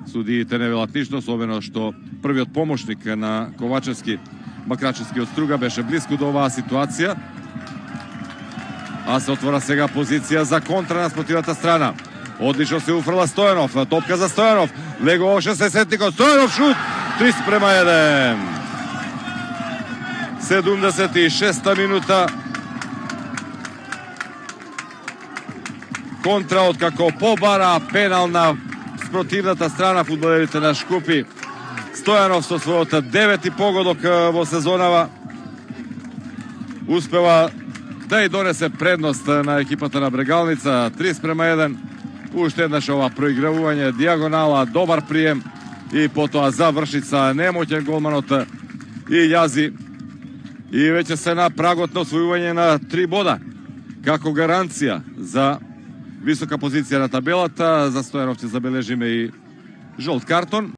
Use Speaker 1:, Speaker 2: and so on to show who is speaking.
Speaker 1: судиите не велат ништо, особено што првиот помошник на Ковачевски, Макрачевски од Струга, беше близко до оваа ситуација. А се отвора сега позиција за контра на спротивната страна. Одлично се уфрла Стојанов, топка за Стојанов, лего 60-тикот, Стојанов шут, 3:1. 76-та минута. Контра откако побара пенал на спротивната страна фудбалерите на Шкупи. Стојанов со својот 9-ти погодок во сезонава успева да и донесе предност на екипата на Брегалница. 3:1. Уште еднаш ова проигравување, дијагонала, добар прием и потоа завршица, немоќен голманот и јази. И веќе се на прагот на освојување на 3 бода како гаранција за висока позиција на табелата. За Стојанов ќе забележиме и жолт картон.